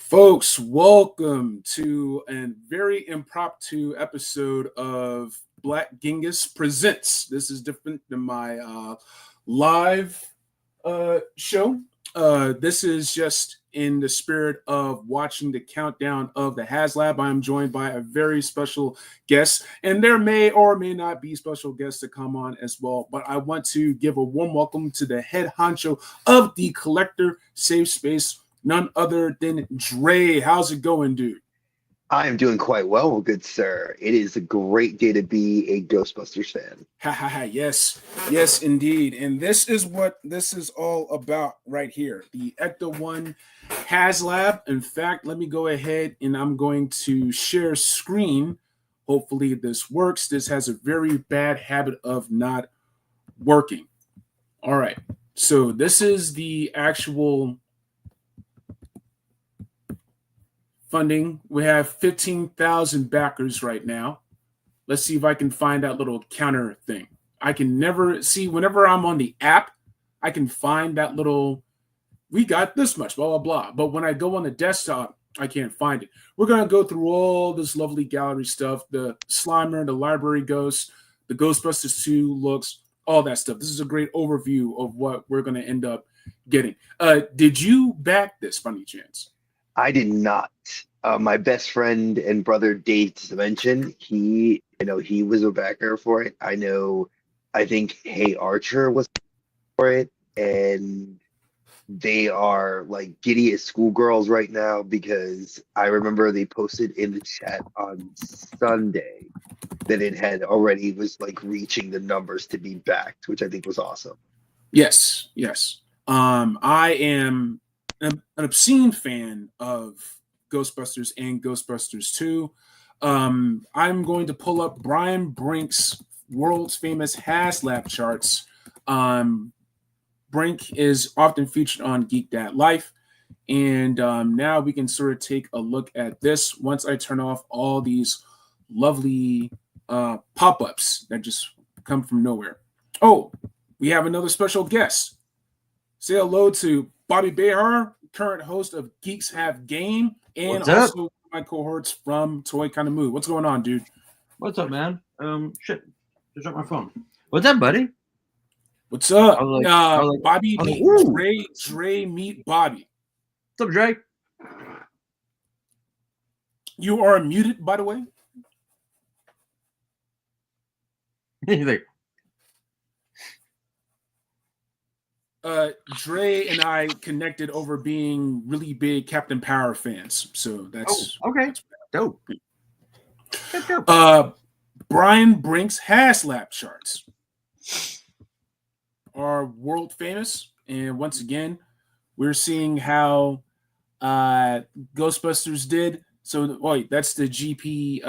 Folks, welcome to a very impromptu episode of Black Genghis Presents. This is different than my live show. This is just in the spirit of watching the countdown of the HasLab. I am joined by a very special guest, and there may or may not be special guests to come on as well. But I want to give a warm welcome to the head honcho of the Collector Safe Space, none other than Dre. How's it going, dude? I am doing quite well, good sir. It is a great day to be a Ghostbusters fan. Ha ha ha. Yes, yes, indeed. And this is what this is all about right here. The Ecto-1 HasLab. In fact, let me go ahead and I'm going to share screen. Hopefully this works. This has a very bad habit of not working. All right. So this is the actual funding. We have 15,000 backers right now. Let's see if I can find that little counter thing. I can never see, whenever I'm on the app, I can find that little, we got this much, blah, blah, blah. But when I go on the desktop, I can't find it. We're going to go through all this lovely gallery stuff, the Slimer, the Library Ghost, the Ghostbusters 2 looks, all that stuff. This is a great overview of what we're going to end up getting. Did you back this by any chance? I did not. My best friend and brother Dave Dimension, he was a backer for it. I think Hey Archer was for it, and they are like giddy as schoolgirls right now because I remember they posted in the chat on Sunday that it had already was like reaching the numbers to be backed, which I think was awesome. Yes, yes. I am an obscene fan of Ghostbusters and Ghostbusters 2. I'm going to pull up Brian Brink's world's famous HasLab charts. Brink is often featured on Geek That Life. And now we can sort of take a look at this once I turn off all these lovely pop-ups that just come from nowhere. Oh, we have another special guest. Say hello to Bobby Behar, current host of Geeks Have Game, and also my cohorts from Toy Kind of Mood. What's going on, dude? What's up, man? Shit, just dropped my phone. What's up, buddy? What's up? Bobby, Dre, meet Bobby. What's up, Dre? You are muted, by the way. He's like, Dre and I connected over being really big Captain Power fans, so that's okay. That's dope. Brian Brink's HasLab charts are world famous, and once again, we're seeing how Ghostbusters did. So, wait, that's the GP,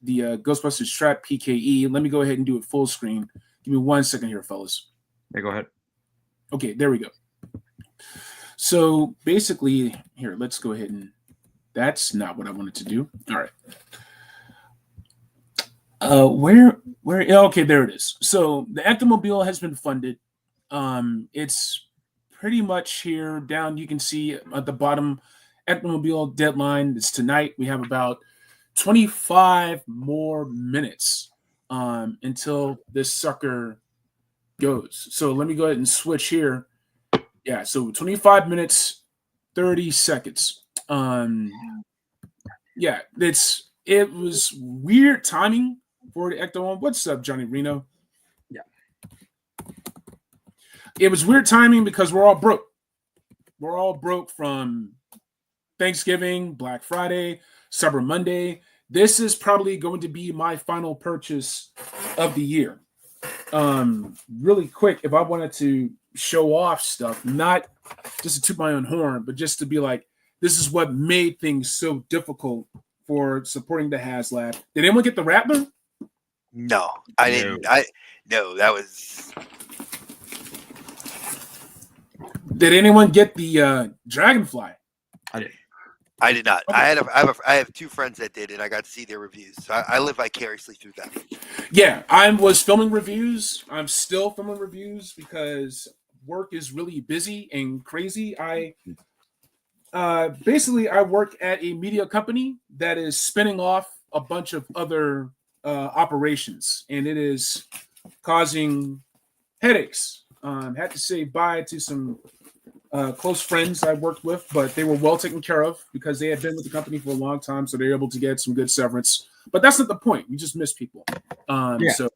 the Ghostbusters Trap PKE. Let me go ahead and do it full screen. Give me 1 second here, fellas. Yeah, go ahead. Okay, there we go. So basically, here, let's go ahead and that's not what I wanted to do. All right. Where? Okay, there it is. So the Ectomobile has been funded. It's pretty much here down. You can see at the bottom, Ectomobile deadline is tonight. We have about 25 more minutes until this sucker goes. So let me go ahead and switch here. Yeah, so 25 minutes, 30 seconds. Yeah, it was weird timing for the Ecto-1. What's up, Johnny Reno? Yeah. It was weird timing because we're all broke. We're all broke from Thanksgiving, Black Friday, Cyber Monday. This is probably going to be my final purchase of the year. Really quick, if I wanted to show off stuff, not just to toot my own horn, but just to be like, this is what made things so difficult for supporting the HasLab. Did anyone get the Rattler? No, I didn't. No, that was. Did anyone get the Dragonfly? I did not. Okay. I have two friends that did, and I got to see their reviews. So I live vicariously through them. Yeah, I was filming reviews. I'm still filming reviews because work is really busy and crazy. I Basically, I work at a media company that is spinning off a bunch of other operations, and it is causing headaches. Had to say bye to some close friends I worked with, but they were well taken care of because they had been with the company for a long time, so they're able to get some good severance. But that's not the point. You just miss people. So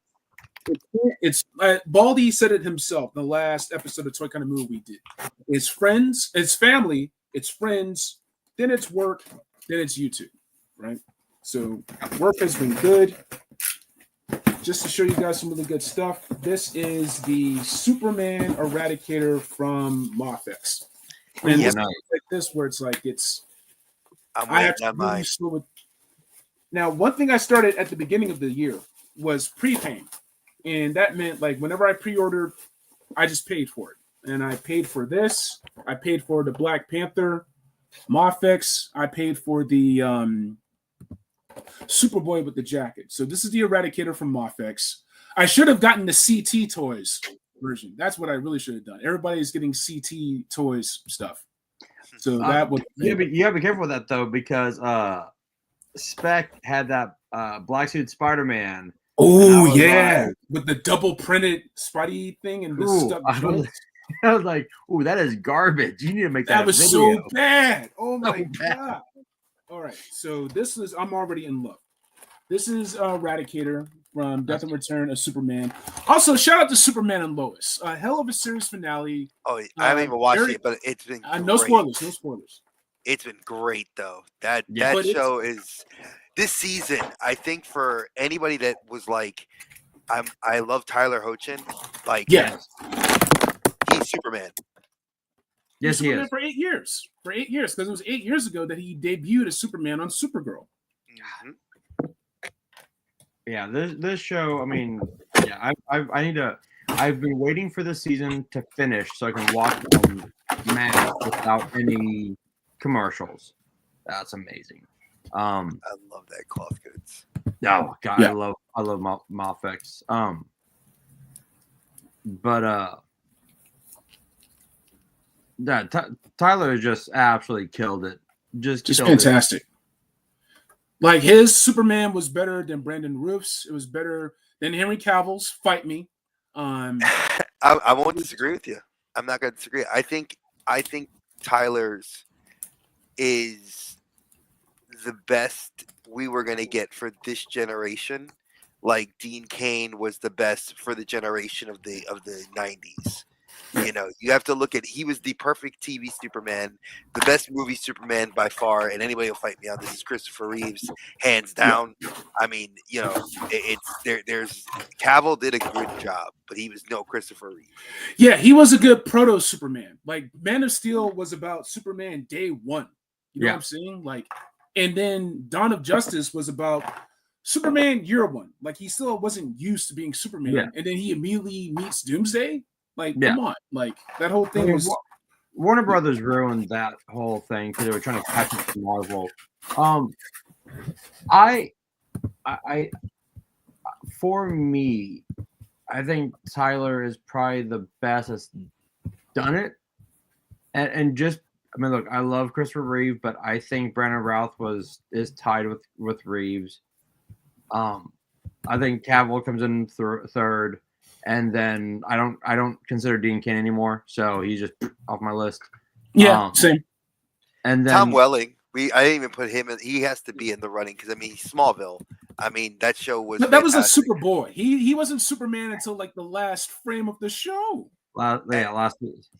it's Baldy said it himself in the last episode of Toy Kind of Movie we did. It's friends, it's family, it's friends, then it's work, then it's YouTube, right? So work has been good. Just to show you guys some really good stuff, this is the Superman Eradicator from Mofex. And Yeah, this nice. like this, where it's like I'm I have waiting to on really mine. slow it. Now, one thing I started at the beginning of the year was prepaying, and that meant like whenever I pre-ordered, I just paid for it, and I paid for this. I paid for the Black Panther, Mofex. I paid for the Superboy with the jacket. So this is the Eradicator from Mofex. I should have gotten the CT Toys version. That's what I really should have done. Everybody's getting CT Toys stuff. So that would you gotta be careful with that though, because Spec had that black suit Spider-Man. Oh yeah, with the double printed Spidey thing and the stuff. I was like, "Ooh, that is garbage. You need to make that." That was video. so bad. Oh my bad. god! All right, so this is I'm already in love. This is Eradicator from Death and Return of Superman. Also, shout out to Superman and Lois. A hell of a series finale. Oh, I haven't even watched it, but it's been no great. spoilers. No spoilers. It's been great though. That But show is this season. I think for anybody that was like, I love Tyler Hoechlin. Like, Yeah, he's Superman. Yes, he Superman is. for 8 years. For 8 years, because it was 8 years ago that he debuted as Superman on Supergirl. Mhm. Yeah, this show. I mean, yeah, I need to. I've been waiting for this season to finish so I can watch them match without any commercials. That's amazing. I love that cloth goods. Oh god, Yeah. I love Mofex. But yeah, Tyler just absolutely killed it. Just killed fantastic. Like his Superman was better than Brandon Roof's. It was better than Henry Cavill's. Fight me. I won't disagree with you. I'm not going to disagree. I think Tyler's is the best we were going to get for this generation. Like Dean Cain was the best for the generation of the 90s. You know, you have to look at, he was the perfect TV Superman, the best movie Superman by far, and anybody will fight me on this is Christopher Reeves, hands down. I mean, you know, there's Cavill did a good job, but he was no Christopher Reeves. Yeah, he was a good proto Superman. Like Man of Steel was about Superman day one. You know what I'm saying? Like, and then Dawn of Justice was about Superman year one. Like he still wasn't used to being Superman, and then he immediately meets Doomsday. Like, come on, like that whole thing was. Warner Brothers ruined that whole thing because they were trying to catch up to Marvel. I, for me, I think Tyler is probably the best that's done it, and just I mean, look, I love Christopher Reeve, but I think Brandon Routh is tied with Reeves. I think Cavill comes in third. And then I don't consider Dean Cain anymore, so he's just off my list. Yeah, same. And then Tom Welling, I didn't even put him in. He has to be in the running because I mean Smallville. I mean that show was. That was a Superboy. He wasn't Superman until like the last frame of the show. Last.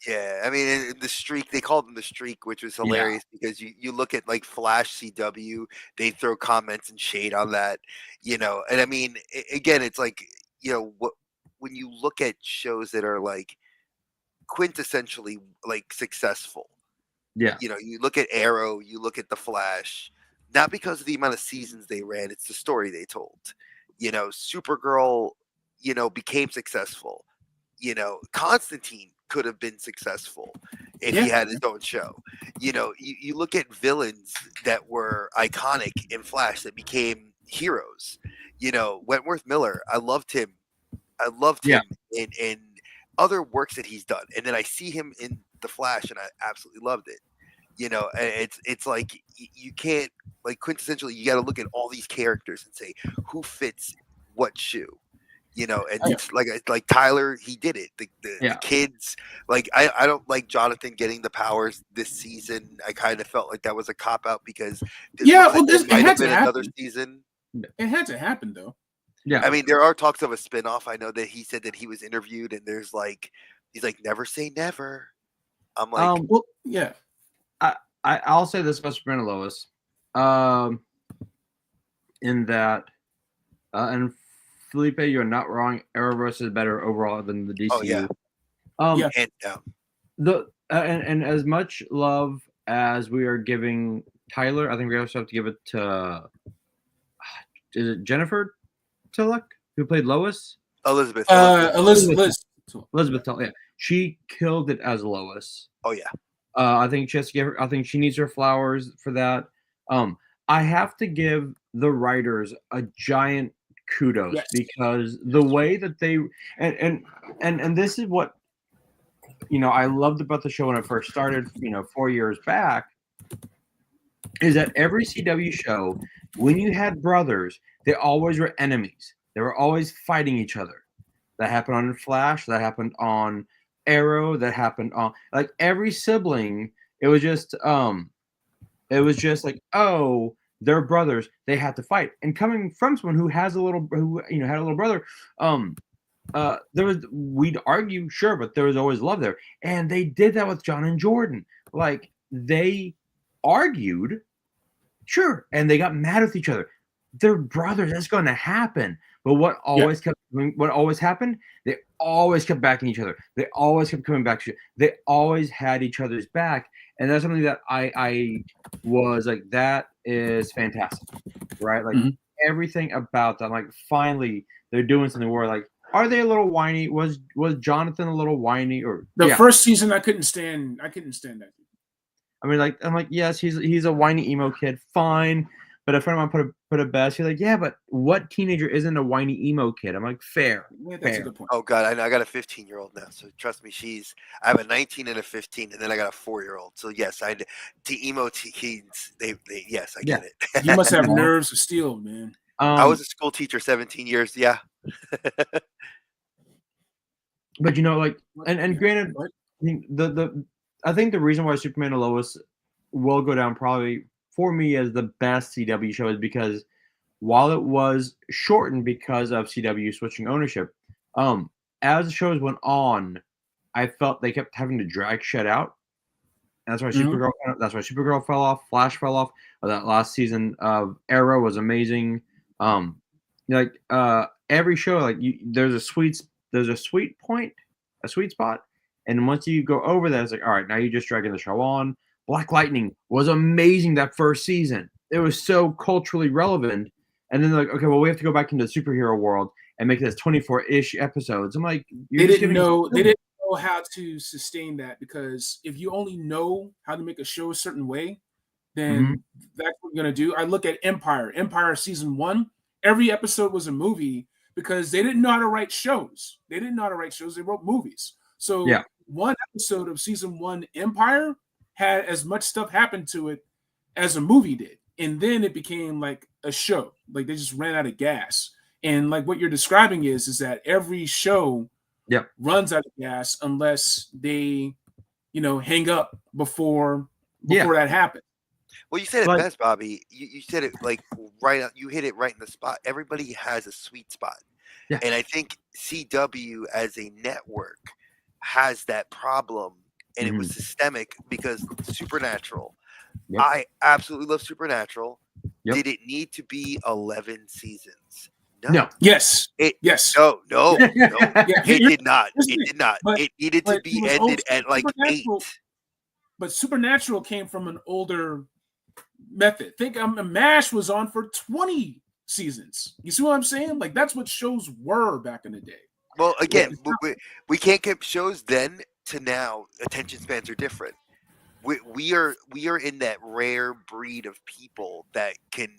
Yeah, I mean the streak. They called him the streak, which was hilarious because you look at like Flash CW, they throw comments and shade on that, you know. And I mean, again, it's like what. When you look at shows that are like quintessentially like successful, you know, you look at Arrow, you look at The Flash, not because of the amount of seasons they ran, it's the story they told. You know, Supergirl, you know, became successful. You know, Constantine could have been successful if he had his own show. You know, you look at villains that were iconic in Flash that became heroes. You know, Wentworth Miller, I loved him in other works that he's done. And then I see him in The Flash and I absolutely loved it. You know, and it's like you can't, like, quintessentially you got to look at all these characters and say who fits what shoe. You know, and Yeah. like Tyler, he did it. The kids, like I don't like Jonathan getting the powers this season. I kind of felt like that was a cop out because this looks like it might have been another season. It had to happen though. Yeah. I mean, there are talks of a spinoff. I know that he said that he was interviewed, and there's like, he's like, never say never. I'm like, well, yeah. I'll say this about Superman and Lois, in that, and Felipe, you're not wrong. Arrowverse is better overall than the DCU. oh yeah, Yeah. hands down. And as much love as we are giving Tyler, I think we also have to give it to is it Jennifer Tillich who played Lois? Elizabeth. Elizabeth. Tillich. Yeah, she killed it as Lois. Oh yeah. I think she has to give her. I think she needs her flowers for that. I have to give the writers a giant kudos because the way that they and this is what I loved about the show when it first started 4 years back, is that every CW show, when you had brothers, they always were enemies. They were always fighting each other. That happened on Flash, that happened on Arrow, that happened on, like, every sibling. It was just like, oh, they're brothers, they had to fight. And coming from someone who had a little brother, we'd argue, sure, but there was always love there. And they did that with John and Jordan. Like, they argued, sure, and they got mad with each other. They're brothers, that's going to happen. But what always happened? They always kept backing each other. They always kept coming back to you. They always had each other's back. And that's something that I was like, that is fantastic, right? Like, everything about that. Like, finally, they're doing something where, like, are they a little whiny? Was Jonathan a little whiny? Or the first season, I couldn't stand that. I mean, like, I'm like, yes, he's a whiny emo kid, fine. But a friend of mine put it best. He's like, yeah, but what teenager isn't a whiny emo kid? I'm like, fair. Yeah, that's a good point. Oh God, I got a 15-year-old now, so trust me, I have a 19 and a 15, and then I got a 4-year-old. So yes, the emo teens, yes, I get it. You must have nerves of steel, man. I was a school teacher 17 years. Yeah. But like, and granted, I think the reason why Superman and Lois will go down probably for me as the best CW show is because while it was shortened because of CW switching ownership, as the shows went on, I felt they kept having to drag shit out. And that's why Supergirl fell off, Flash fell off. That last season of Arrow was amazing. Every show, like, there's a sweet spot, and once you go over that, it's like, all right, now you're just dragging the show on. Black Lightning was amazing that first season. It was so culturally relevant. And then they're like, okay, well, we have to go back into the superhero world and make this 24-ish episodes. I'm like, they didn't know how to sustain that, because if you only know how to make a show a certain way, then that's what you're going to do. I look at Empire season 1. Every episode was a movie because they didn't know how to write shows. They wrote movies. So one episode of season 1 Empire had as much stuff happen to it as a movie did. And then it became like a show. Like, they just ran out of gas. And like what you're describing is that every show runs out of gas unless they, hang up before that happens. Well, you said it best, Bobby. You said it like right. You hit it right in the spot. Everybody has a sweet spot. Yeah. And I think CW as a network has that problem. And it was systemic because Supernatural. Yep. I absolutely love Supernatural. Yep. Did it need to be 11 seasons? No. Yes. Yes. No. It did not. It did not. But, it needed to be ended at like 8. But Supernatural came from an older method. Think MASH was on for 20 seasons. You see what I'm saying? Like, that's what shows were back in the day. Well, again, we can't get shows then to now. Attention spans are different. We are in that rare breed of people that can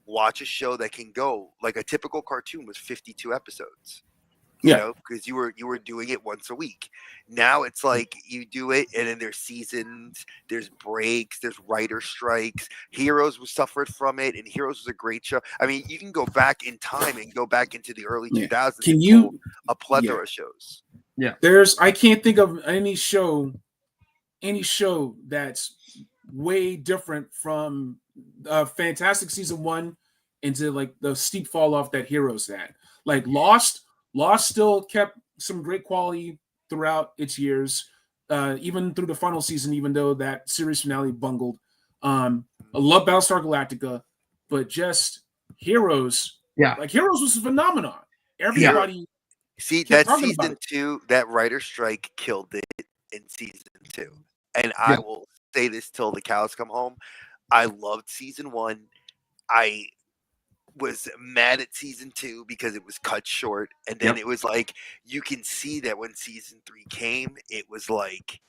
watch a show that can go, like, a typical cartoon was 52 episodes. you Yeah. know, because you were doing it once a week. Now it's like you do it, and then there's seasons, there's breaks, there's writer strikes. Heroes was suffered from it, and Heroes was a great show. I mean, you can go back in time and go back into the early Yeah. 2000s Can and you? pull a plethora of shows. I can't think of any show that's way different from Fantastic season 1 into like the steep fall off that Heroes had. Like Lost still kept some great quality throughout its years, even through the final season, even though that series finale bungled. I love Battlestar Galactica, but just Heroes, like Heroes was a phenomenon. Everybody See, kept that talking about season it. 2, that writer strike killed it in season 2. And I will say this till the cows come home. I loved season 1. I was mad at season 2 because it was cut short. And then it was like, you can see that when season 3 came, it was like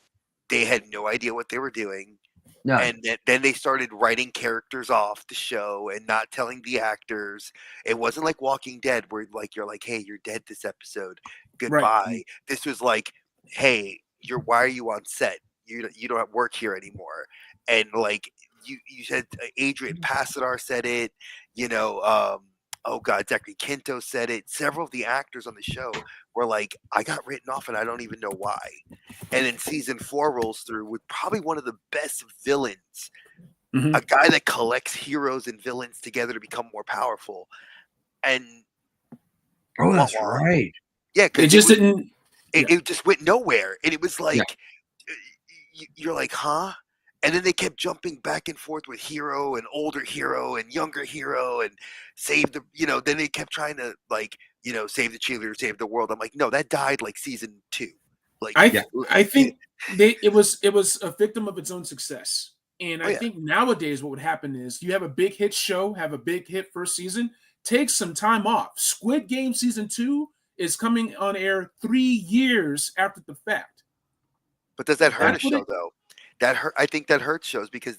they had no idea what they were doing. No. And then they started writing characters off the show and not telling the actors. It wasn't like Walking Dead where like you're like, hey, you're dead this episode. Goodbye. Right. This was like, hey, why are you on set? You don't have work here anymore. And like you said, Adrian Passadar said it. You know, oh God, Zachary Quinto said it. Several of the actors on the show were like, I got written off and I don't even know why. And then season 4 rolls through with probably one of the best villains, a guy that collects heroes and villains together to become more powerful. And that's right. Yeah, It just didn't. It just went nowhere, and it was like you're like, huh? And then they kept jumping back and forth with hero and older hero and younger hero and save the, then they kept trying to like, save the cheerleader, save the world. I'm like, no, that died like season 2. Like, I think it was a victim of its own success. And I think nowadays what would happen is you have a big hit show, have a big hit first season, take some time off. Squid Game season 2 is coming on air 3 years after the fact. But does that hurt a show though? I think that hurts shows because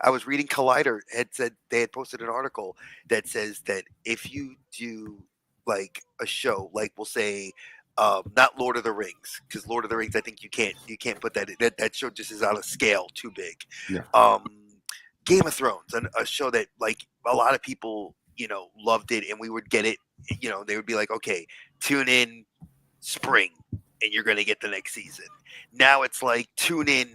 I was reading Collider had said they had posted an article that says that if you do like a show, like we'll say, not Lord of the Rings, because Lord of the Rings, I think you can't put that show just is on a scale too big. Yeah. Game of Thrones, a show that like a lot of people, loved it, and we would get it, they would be like, okay, tune in spring and you're going to get the next season. Now it's like tune in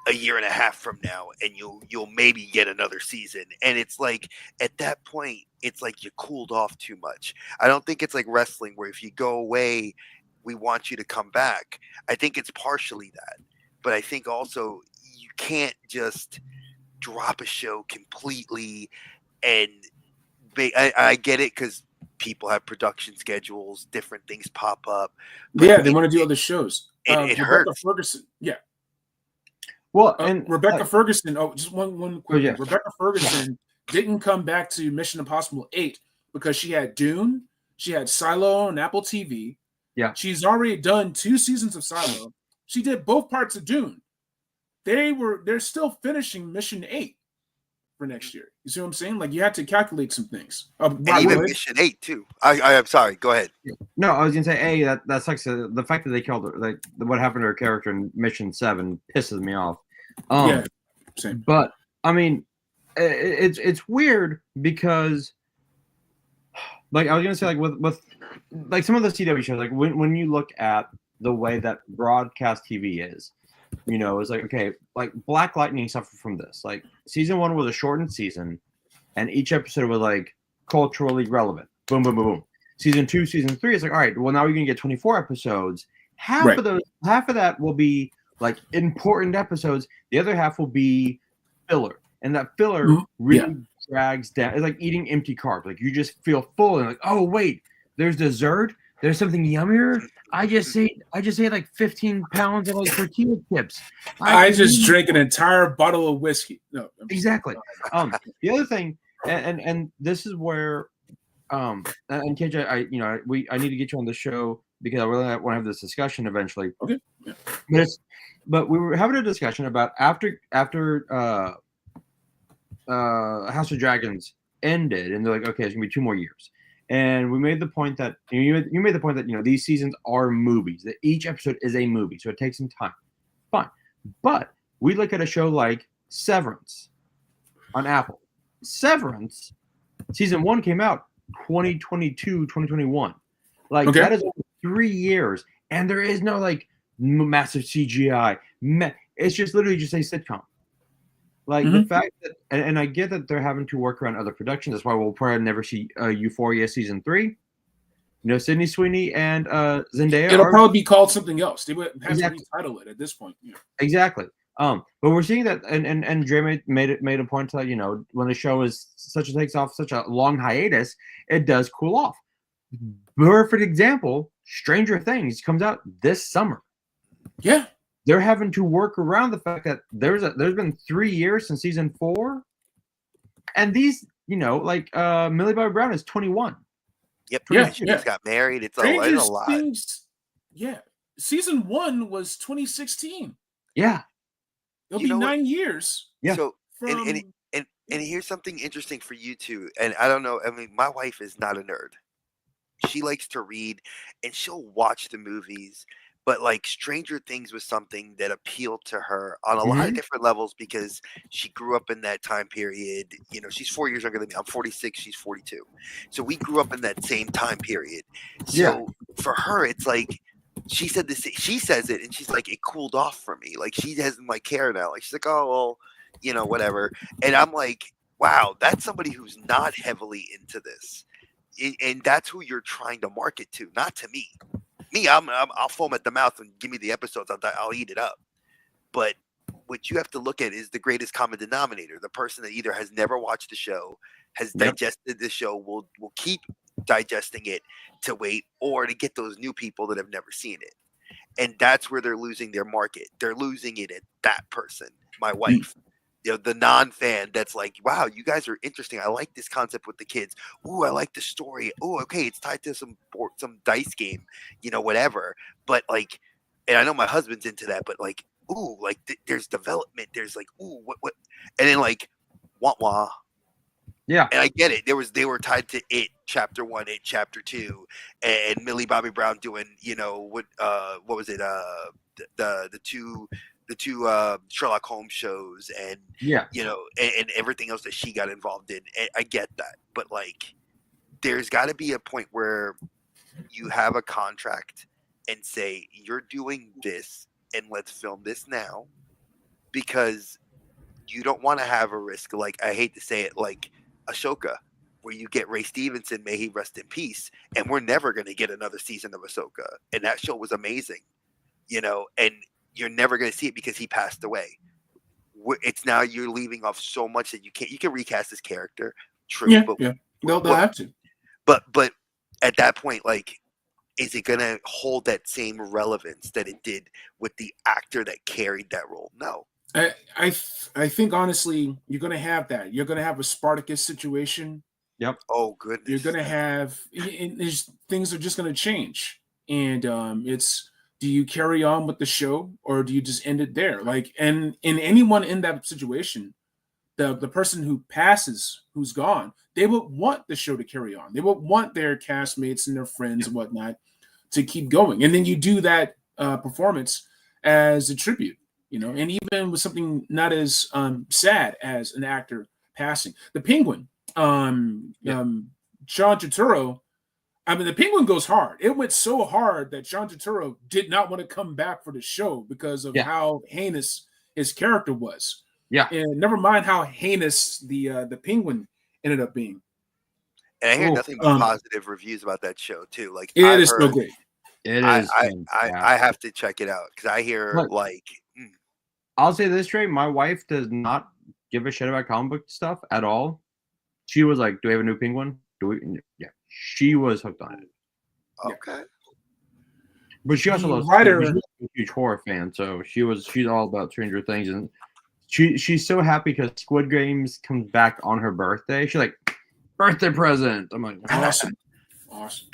a year and a half from now and you'll maybe get another season. And it's like at that point it's like you cooled off too much. I don't think it's like wrestling where if you go away we want you to come back. I think it's partially that, but I think also you can't just drop a show completely. And I get it because people have production schedules, different things pop up. Yeah, they want to do other shows. It hurts. Ferguson, yeah. Well, and Rebecca Ferguson. Oh, just one quick thing. Rebecca Ferguson didn't come back to Mission Impossible 8 because she had Dune, she had Silo on Apple TV. Yeah, she's already done 2 seasons of Silo. She did both parts of Dune. They're still finishing Mission 8 for next year. You see what I'm saying? Like you had to calculate some things. And even Mission 8 too. I'm sorry. Go ahead. No, I was gonna say, that sucks. The fact that they killed her, like what happened to her character in Mission 7, pisses me off. Same. But I mean, it's weird because, like, I was gonna say, like with like some of the CW shows, like when you look at the way that broadcast TV is, it's like, okay, like Black Lightning suffered from this. Like season 1 was a shortened season, and each episode was like culturally relevant. Boom, boom, boom, boom. Season 2, season 3, it's like, all right, well now you're gonna get 24 episodes. Half of that will be like important episodes. The other half will be filler, and that filler really drags down. It's like eating empty carbs. Like you just feel full, and like, oh wait, there's dessert. There's something yummier. I just ate like 15 pounds of like tortilla chips. I just drank an entire bottle of whiskey. No, exactly. The other thing, and this is where, and KJ, I need to get you on the show because I really want to have this discussion eventually. Okay. Yeah. But we were having a discussion about after House of Dragons ended, and they're like, okay, it's gonna be 2 more years, And we made the point that you made the point that these seasons are movies. That each episode is a movie, so it takes some time. Fine, but we look at a show like Severance on Apple. Severance season 1 came out 2022, 2021. Like that is over 3 years, and there is no like massive CGI. It's just literally just a sitcom. Like the fact that, and I get that they're having to work around other productions. That's why we'll probably never see Euphoria season 3. Sydney Sweeney and Zendaya. It'll probably be called something else. They would have to retitle it at this point. Yeah. Exactly. But we're seeing that, and Dre made a point to when the show is takes off such a long hiatus, it does cool off. Perfect example: Stranger Things comes out this summer. Yeah. They're having to work around the fact that there's been 3 years since season 4, and these Millie Bobby Brown is 21. Yep. Yeah. She just got married. It's a lot. Yeah. Season 1 was 2016. Yeah. It'll be 9 years. Yeah. So and here's something interesting for you too. And I don't know. I mean, my wife is not a nerd. She likes to read, and she'll watch the movies. But like Stranger Things was something that appealed to her on a lot of different levels because she grew up in that time period. She's 4 years younger than me. I'm 46. She's 42. So we grew up in that same time period. So for her, it's like she said this. She says it, and she's like, it cooled off for me. Like she doesn't like care now. Like she's like, oh well, whatever. And I'm like, wow, that's somebody who's not heavily into this, and that's who you're trying to market to, not to me. Me, I'll foam at the mouth and give me the episodes. I'll eat it up. But what you have to look at is the greatest common denominator. The person that either has never watched the show, has digested the show, will keep digesting it to wait, or to get those new people that have never seen it. And that's where they're losing their market. They're losing it at that person, my wife. The non-fan that's like, wow, you guys are interesting. I like this concept with the kids. Ooh, I like the story. Ooh, okay, it's tied to some dice game, whatever. But like, and I know my husband's into that, but like, ooh, like there's development. There's like, ooh, what? And then like, wah. Yeah. And I get it. They were tied to It Chapter 1, It Chapter 2, and Millie Bobby Brown doing, what was it? The two Sherlock Holmes shows, and and everything else that she got involved in. And I get that, but like, there's got to be a point where you have a contract and say you're doing this, and let's film this now, because you don't want to have a risk. Like, I hate to say it, like Ahsoka, where you get Ray Stevenson, may he rest in peace, and we're never going to get another season of Ahsoka, and that show was amazing, and you're never going to see it because he passed away. It's now you're leaving off so much that you can recast his character. True. Yeah. They'll have to. But at that point, like, is it going to hold that same relevance that it did with the actor that carried that role? No. I think honestly, you're going to have that. You're going to have a Spartacus situation. Yep. Oh goodness. You're going to have things are just going to change, and it's. Do you carry on with the show, or do you just end it there? Like, and in anyone in that situation, the person who passes, who's gone, they would want the show to carry on. They would want their castmates and their friends and whatnot to keep going. And then you do that performance as a tribute, and even with something not as sad as an actor passing. The Penguin, John Turturro. I mean, the Penguin goes hard. It went so hard that John Turturro did not want to come back for the show because of how heinous his character was. Yeah. And never mind how heinous the Penguin ended up being. And I hear nothing but positive reviews about that show too. Like, it is so great. It is. I have to check it out because I hear I'll say this, Trey. My wife does not give a shit about comic book stuff at all. She was like, "Do we have a new Penguin? Do we?" Yeah. She was hooked on it. Okay. But she also loves she's a huge horror fan, so she's all about Stranger Things, and she's so happy because Squid Games comes back on her birthday. She's like, birthday present. I'm like, awesome.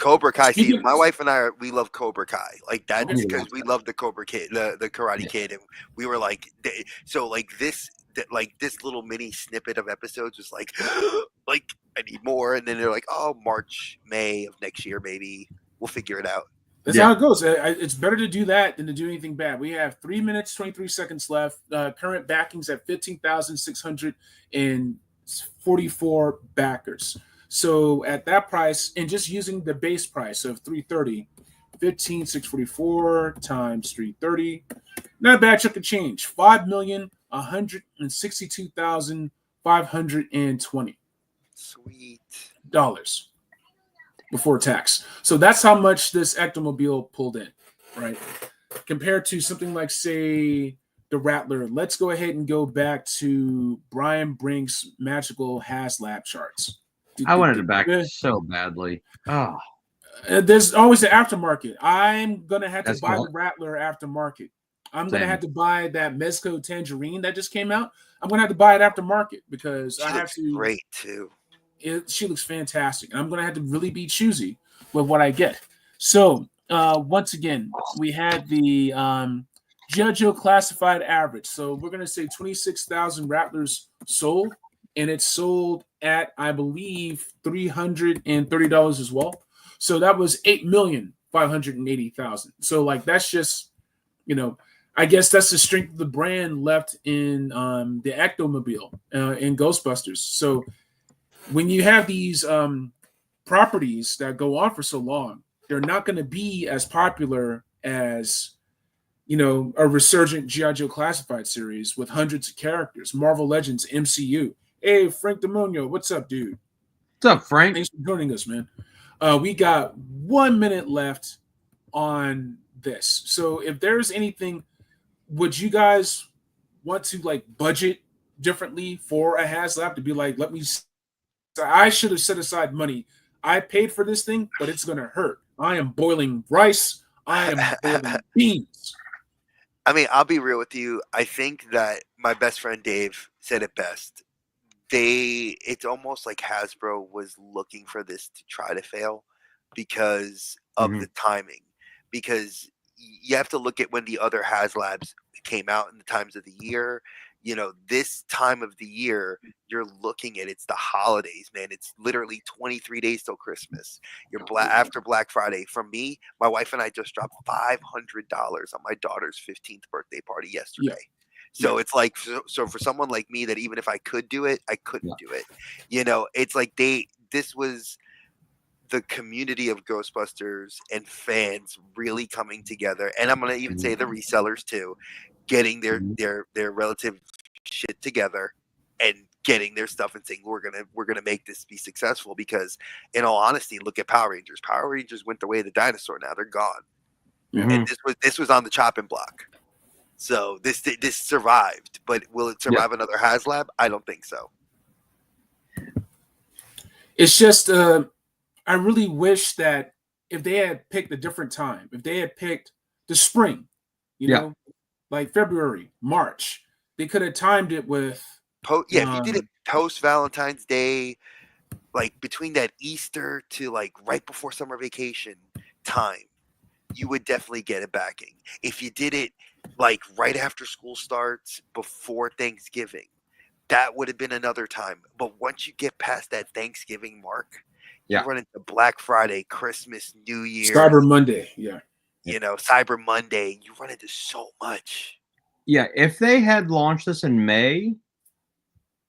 Cobra Kai. See, my wife and we love Cobra Kai. Like, that's because we love the Cobra Kid, the Karate Kid, and we were like, so like this like this little mini snippet of episodes was like, like I need more, and then they're like, oh, March, May of next year, maybe we'll figure it out. That's how it goes. It's better to do that than to do anything bad. We have 3 minutes, 23 seconds left. Current backings at 15,644 backers. So at that price, and just using the base price of 330, 15,644 times 330, not a bad chunk of change. $5,162,520. Sweet. Before tax. So that's how much this Ectomobile pulled in, right? Compared to something like, say, the Rattler. Let's go ahead and go back to Brian Brink's magical HasLab charts. I wanted it back so badly. Oh. There's always the aftermarket. I'm going to have to buy the Rattler aftermarket. I'm going to have to buy that Mezco Tangerine that just came out. I'm going to have to buy it aftermarket because I have to. Great, too. She looks fantastic. And I'm going to have to really be choosy with what I get. So, once again, we had the G.I. Joe classified average. So, we're going to say 26,000 Rattlers sold. And it's sold at, I believe, $330 as well. So, that was 8,580,000. So, like, that's just, I guess that's the strength of the brand left in the Ectomobile in Ghostbusters. So, when you have these properties that go on for so long, they're not going to be as popular as, a resurgent G.I. Joe classified series with hundreds of characters. Marvel Legends, MCU. Hey, Frank Demonio, what's up, dude? What's up, Frank? Thanks for joining us, man. We got 1 minute left on this. So if there's anything, would you guys want to budget differently for a HasLab to be like, I should have set aside money. I paid for this thing, but it's going to hurt. I am boiling rice. I am boiling beans. I mean, I'll be real with you. I think that my best friend Dave said it best. It's almost like Hasbro was looking for this to try to fail because of the timing. Because you have to look at when the other HasLabs came out in the times of the year. This time of the year, you're looking at it's the holidays, man. It's literally 23 days till Christmas. You're after Black Friday. For me, my wife and I just dropped $500 on my daughter's 15th birthday party yesterday. Yeah. So it's like, so for someone like me that even if I could do it, I couldn't do it. It's like this was the community of Ghostbusters and fans really coming together. And I'm going to even say the resellers too, getting their relative shit together and getting their stuff and saying we're gonna make this be successful. Because in all honesty, look at Power Rangers. Power Rangers went the way of the dinosaur. Now they're gone. And this was on the chopping block. So this survived, but will it survive another HasLab? I don't think so. It's just I really wish that if they had picked a different time, if they had picked the spring, like February, March, they could have timed it with. If you did it post Valentine's Day, like between that Easter to like right before summer vacation time, you would definitely get it backing. If you did it like right after school starts, before Thanksgiving, that would have been another time. But once you get past that Thanksgiving mark, you run into Black Friday, Christmas, New Year, Cyber Monday, Cyber Monday, you run into so much. Yeah, if they had launched this in May,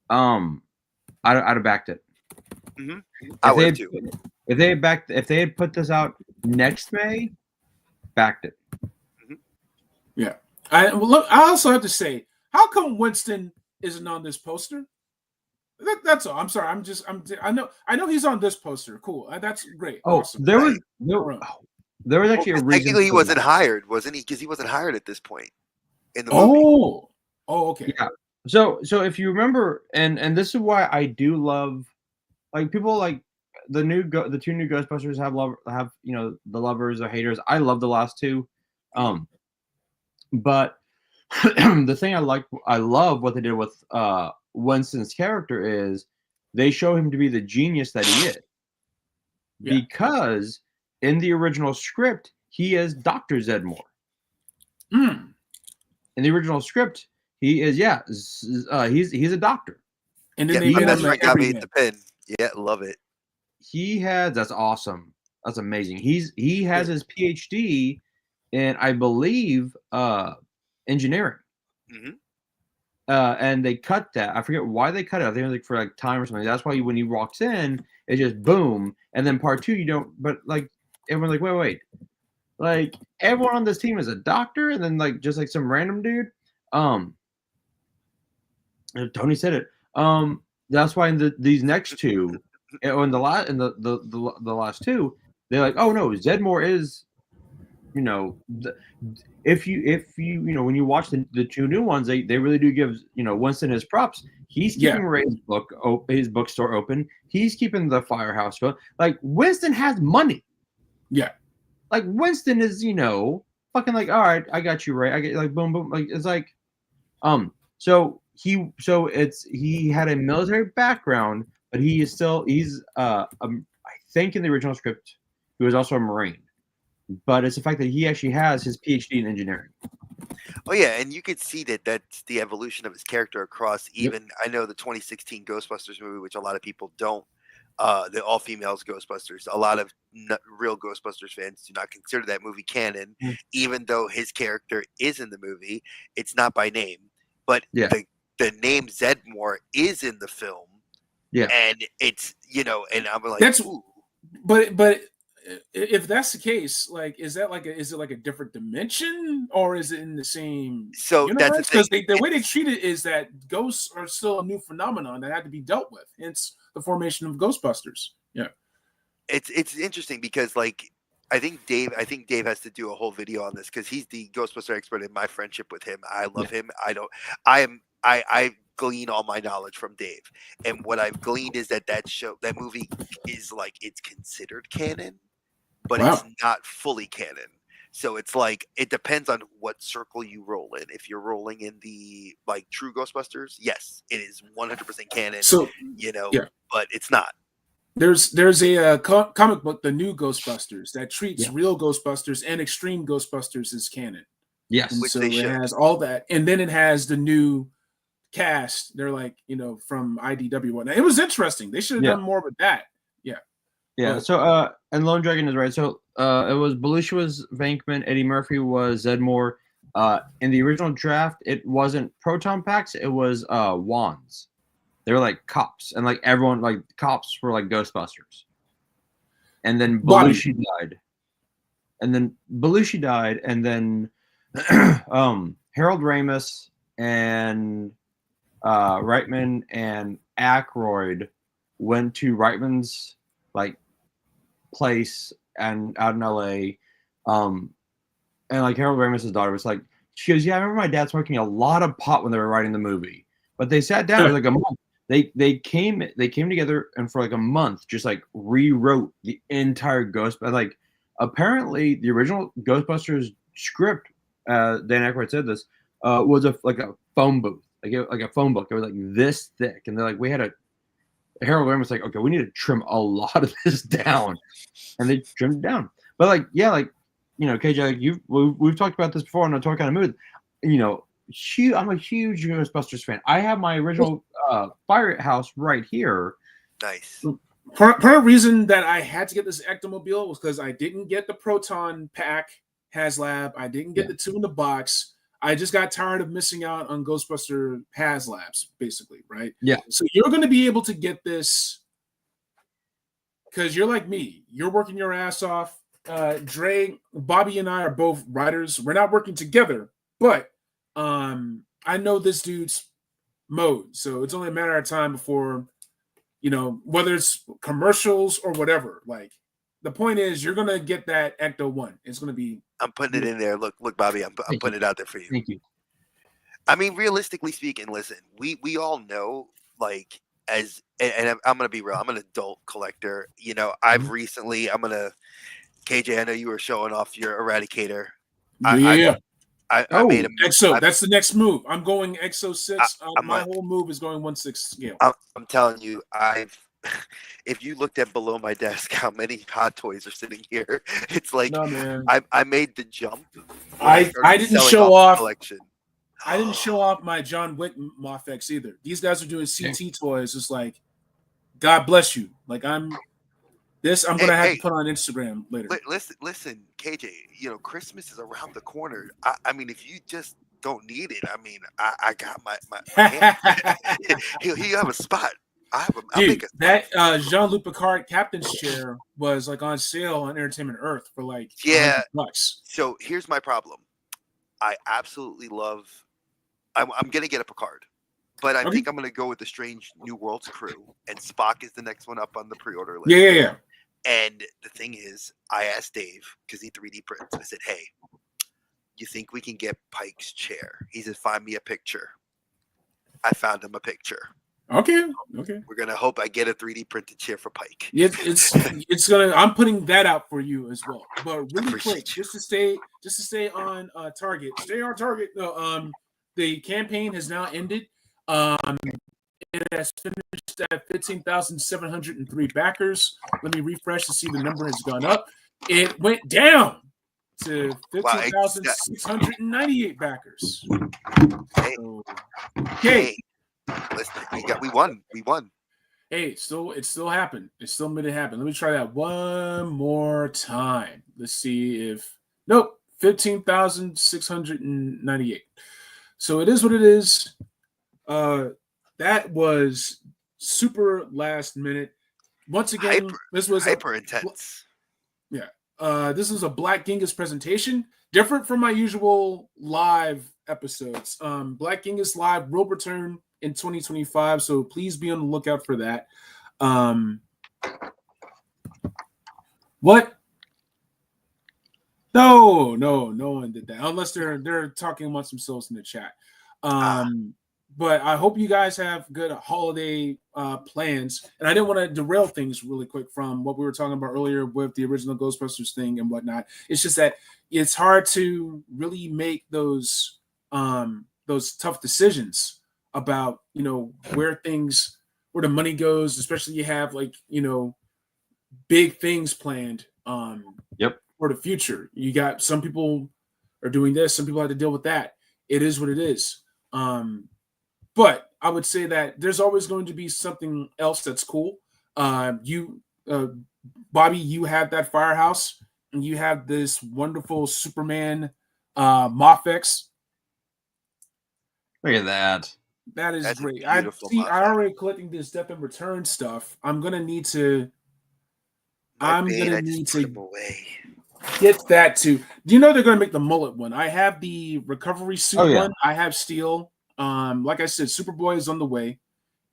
I'd have backed it. I would too. If they had put this out next May, backed it. Yeah. I also have to say, how come Winston isn't on this poster? That's all. I'm sorry. I know he's on this poster. Cool. That's great. Oh, awesome. There was actually a reason. Technically, he wasn't hired, wasn't he? Because he wasn't hired at this point in the movie. Okay. Yeah. So if you remember, and this is why I do love, like, people like the two new Ghostbusters have the lovers or haters. I love the last two, but the thing I love what they did with Winston's character is they show him to be the genius that he is, because in the original script he is Dr. Zedmore. In the original script, He is, he's a doctor. And then Yeah, they my made best him friend an got me the everyman. pin. Yeah, love it. That's awesome. That's amazing. He has his PhD in, I believe, engineering. hmm And they cut that. I forget why they cut it. I think it was like for like time or something. That's why when he walks in, it just boom. And then part 2, you don't. But like everyone's like, wait. Like everyone on this team is a doctor, and then like just like some random dude. Tony said it. That's why in these next 2, in the last 2, they're like, oh no, Zedmore is, if you when you watch the 2 new ones, they really do give Winston his props. He's keeping Ray's his bookstore open. He's keeping the firehouse going. Like Winston has money. Yeah. Like Winston is fucking like, all right, I got you, Ray. I get like boom boom. Like it's like so he had a military background, but he's I think in the original script he was also a Marine. But it's the fact that he actually has his PhD in engineering. Oh yeah, and you could see that that's the evolution of his character across. Even I know the 2016 Ghostbusters movie, which a lot of people don't. The all females Ghostbusters. A lot of real Ghostbusters fans do not consider that movie canon, even though his character is in the movie. It's not by name, but the name Zedmore is in the film. Yeah, and it's and I'm like, that's ooh. but if that's the case, like, is it like a different dimension, or is it in the same So that's the universe? thing. Because the way they treat it is that ghosts are still a new phenomenon that had to be dealt with. Hence the formation of Ghostbusters. Yeah, It's interesting because like I think Dave has to do a whole video on this because he's the Ghostbuster expert in my friendship with him. I love him. I glean all my knowledge from Dave. And what I've gleaned is that movie is like it's considered canon, but it's not fully canon. So it's like it depends on what circle you roll in. If you're rolling in the like true Ghostbusters, yes, it is 100% canon. So but it's not. There's a comic book, The New Ghostbusters, that treats real Ghostbusters and Extreme Ghostbusters as canon. Yes, and which so they it should. has all that, and then it has the new cast. They're like from IDW. And it was interesting. They should have done more with that. Yeah. So and Lone Dragon is right. So it was Belushi was Venkman, Eddie Murphy was Zedmore. In the original draft, it wasn't proton packs, it was wands. They were like cops, and like everyone, like cops were like Ghostbusters. And then Belushi died. And then Harold Ramis and Reitman and Aykroyd went to Reitman's like place and out in LA. And like Harold Ramis' daughter was like, she goes, yeah, I remember my dad smoking a lot of pot when they were writing the movie. But they sat down for like a month. They came together and for like a month just like rewrote the entire like apparently the original Ghostbusters script, Dan Aykroyd said this, was like a phone booth, like a phone book. It was like this thick, and they're like, Harold Ramis was like, okay, we need to trim a lot of this down, and they trimmed it down. But like, yeah, like KJ, like we've talked about this before on a Talk Kind of Mood. I'm a huge Ghostbusters fan. I have my original firehouse right here. Nice. Part of the reason that I had to get this Ectomobile was because I didn't get the Proton Pack HasLab. I didn't get the 2 in the box. I just got tired of missing out on Ghostbuster HasLabs, basically, right? Yeah. So you're going to be able to get this because you're like me. You're working your ass off. Dre, Bobby, and I are both writers. We're not working together, but I know this dude's mode. So it's only a matter of time before, whether it's commercials or whatever. Like, the point is, you're going to get that Ecto-1. It's going to be... I'm putting it in there. Look, Bobby, I'm putting it out there for you. Thank you. I mean, realistically speaking, listen, we all know, like, and I'm going to be real. I'm an adult collector. I've recently, KJ, I know you were showing off your Eradicator. Yeah. I made a Exo. That's the next move. I'm going Exo 6. My whole move is going 1/6 scale. I'm telling you, if you looked at below my desk, how many Hot Toys are sitting here? It's like no, man. I made the jump. I didn't show off. Collection. I didn't show off my John Wick Mofex either. These guys are doing CT toys. It's like, God bless you. Like I'm gonna have to put on Instagram later. Listen, KJ. Christmas is around the corner. I mean, if you just don't need it, I mean, I got my hand. He'll have a spot. Dude, that Jean-Luc Picard captain's chair was like on sale on Entertainment Earth for like $100. So here's my problem. I absolutely love. I'm gonna get a Picard, but I think I'm gonna go with the Strange New Worlds crew, and Spock is the next one up on the pre-order list. Yeah. And the thing is, I asked Dave because he 3D prints. I said, "Hey, you think we can get Pike's chair?" He said, "Find me a picture." I found him a picture. Okay. We're gonna hope I get a 3D printed chair for Pike. It's gonna. I'm putting that out for you as well. But really quick, just to stay on target. Stay on target. No, the campaign has now ended. It has finished at 15,703 backers. Let me refresh to see the number has gone up. It went down to 15,698 backers. Hey. Listen, we won. Hey, it still happened. It still made it happen. Let me try that one more time. Let's see if 15,698. So it is what it is. That was super last minute. Once again, this was hyper intense. Yeah. This is a Black Genghis presentation, different from my usual live episodes. Black Genghis Live will return in 2025, so please be on the lookout for that. What? No one did that unless they're talking amongst themselves in the chat. But I hope you guys have good holiday plans. And I didn't want to derail things really quick from what we were talking about earlier with the original Ghostbusters thing and whatnot. It's just that it's hard to really make those tough decisions about, where the money goes, especially you have big things planned for the future. You got some people are doing this, some people have to deal with that. It is what it is. But I would say that there's always going to be something else that's cool. Bobby, you have that firehouse and you have this wonderful Superman Mofex. Look at that. That's great. I already collecting this Death and Return stuff. I'm gonna need to get that too. Do you know they're gonna make the mullet one? I have the recovery suit one. I have steel. Like I said, Superboy is on the way.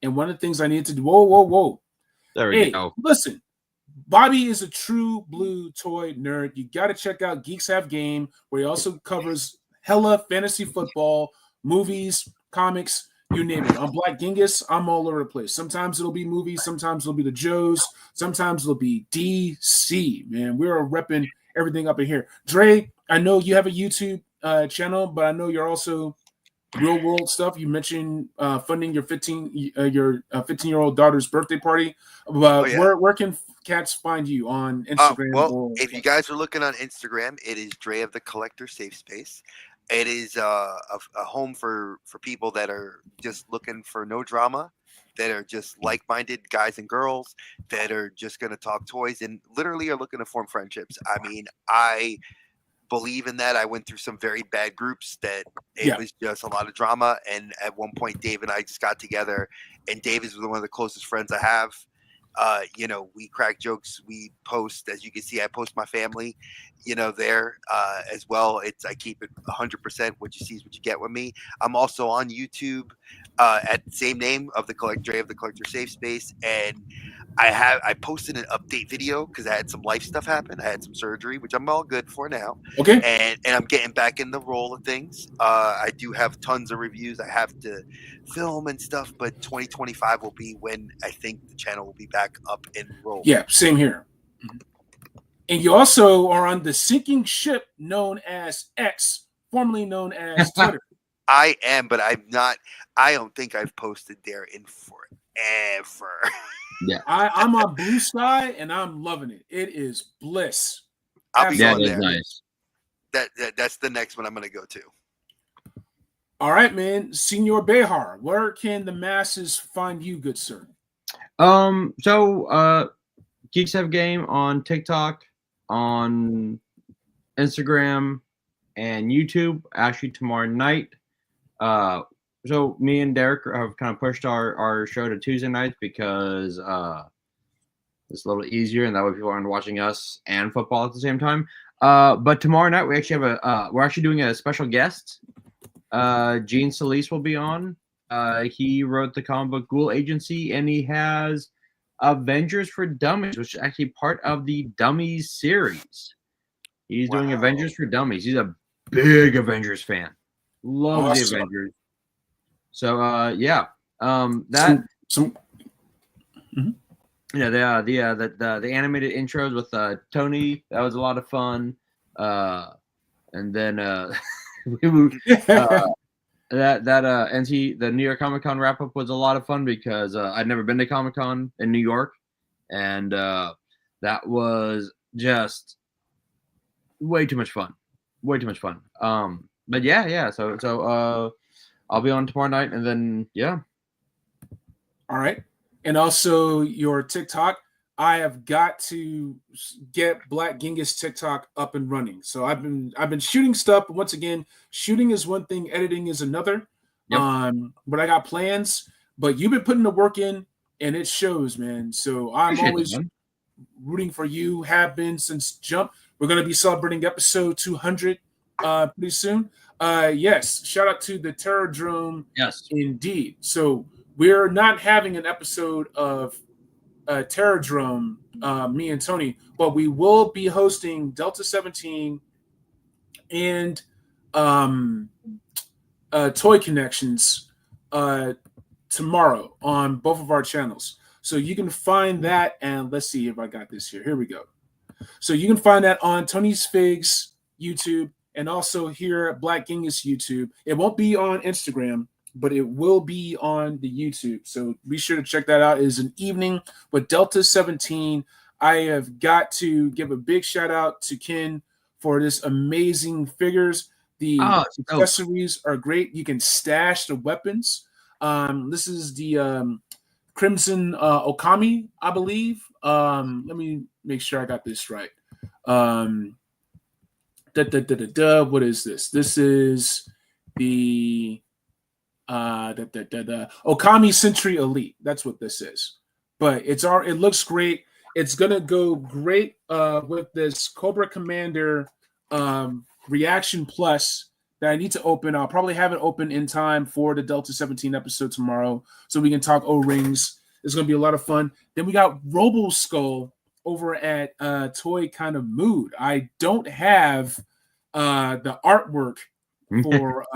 And one of the things I need to do. Whoa. There we go. Listen, Bobby is a true blue toy nerd. You got to check out Geeks Have Game, where he also covers hella fantasy football, movies, comics, you name it. On Black Genghis, I'm all over the place. Sometimes it'll be movies, sometimes it'll be the Joes, sometimes it'll be DC. Man, we're repping everything up in here. Dre, I know you have a YouTube channel, but I know you're also real world stuff. You mentioned funding your 15-year-old daughter's birthday party. Where can cats find you on Instagram? If you guys are looking on Instagram, it is Dre of the Collector Safe Space. It is a home for people that are just looking for no drama, that are just like-minded guys and girls that are just going to talk toys and literally are looking to form friendships. I mean, I believe in that. I went through some very bad groups that it was just a lot of drama. And at one point, Dave and I just got together, and Dave is one of the closest friends I have. We crack jokes. We post, as you can see, I post my family, there as well. I keep it 100%. What you see is what you get with me. I'm also on YouTube at the same name of Dre of the Collector Safe Space, and I posted an update video because I had some life stuff happen. I had some surgery, which I'm all good for now. Okay. And I'm getting back in the role of things. I do have tons of reviews I have to film and stuff, but 2025 will be when I think the channel will be back up and rolling. Yeah, same here. And you also are on the sinking ship known as X, formerly known as Twitter. I am, but I'm not. I don't think I've posted there in forever. Yeah, I'm on Blue Sky and I'm loving it. It is bliss. I'll be going there. Nice. That's the next one I'm going to go to. All right, man. Senor Behar, where can the masses find you, good sir? Geeks Have Game on TikTok, on Instagram, and YouTube. Actually, tomorrow night. So me and Derek have kind of pushed our show to Tuesday nights because it's a little easier, and that way people aren't watching us and football at the same time. But tomorrow night we actually have we're actually doing a special guest. Gene Solis will be on. He wrote the comic book Ghoul Agency, and he has Avengers for Dummies, which is actually part of the Dummies series. He's doing Avengers for Dummies. He's a big Avengers fan. Loves the Avengers. So yeah. The animated intros with Tony, that was a lot of fun. And then the New York Comic Con wrap up was a lot of fun because I'd never been to Comic Con in New York, and that was just way too much fun. But yeah. So I'll be on tomorrow night, and then yeah. All right, and also your TikTok. I have got to get Black Genghis TikTok up and running. So I've been shooting stuff, but once again, shooting is one thing, editing is another. Yep. But I got plans. But you've been putting the work in, and it shows, man. So I'm always rooting for you. Have been since jump. We're gonna be celebrating episode 200 pretty soon. Yes, shout out to the Terror Drone. Yes, indeed. So we're not having an episode of Terror Drone, me and Tony, but we will be hosting Delta 17 and Toy Connections tomorrow on both of our channels. So you can find that, and let's see if I got this here. Here we go. So you can find that on Tony's Figs YouTube and also here at Black Genghis YouTube. It won't be on Instagram, but it will be on the YouTube. So be sure to check that out. It is an evening with Delta 17. I have got to give a big shout out to Ken for this amazing figures. The accessories are great. You can stash the weapons. This is the Crimson Okami, I believe. Let me make sure I got this right. What is this? This is the Okami Sentry Elite. That's what this is. But it looks great. It's gonna go great with this Cobra Commander Reaction Plus that I need to open. I'll probably have it open in time for the Delta 17 episode tomorrow, so we can talk O-rings. It's gonna be a lot of fun. Then we got Robo Skull over at Toy Kind of Mood. I don't have the artwork for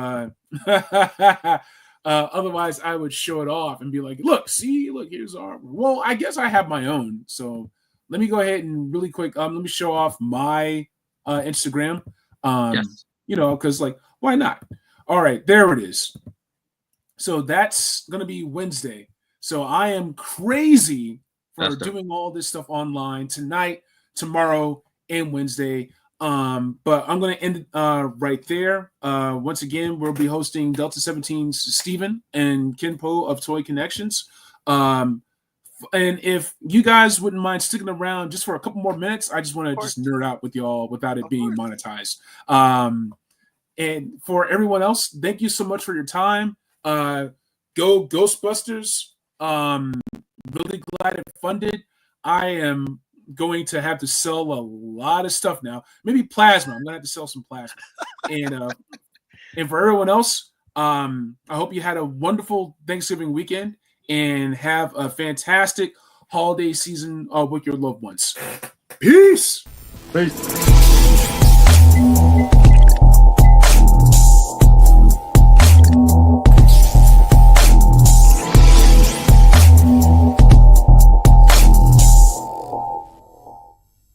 otherwise I would show it off and be like, look, here's our artwork. Well, I guess I have my own. So let me go ahead and really quick let me show off my Instagram. Yes. Because why not? All right, there it is. So that's gonna be Wednesday. So I am crazy for doing all this stuff online tonight, tomorrow, and Wednesday. But I'm going to end right there. Once again, we'll be hosting Delta 17's Steven and Kenpo of Toy Connections. And if you guys wouldn't mind sticking around just for a couple more minutes, I just want to just nerd out with y'all without it being monetized. And for everyone else, thank you so much for your time. Go Ghostbusters. Really glad it funded. I am going to have to sell a lot of stuff now. Maybe plasma. I'm gonna have to sell some plasma. And for everyone else, I hope you had a wonderful Thanksgiving weekend and have a fantastic holiday season with your loved ones. Peace. Peace.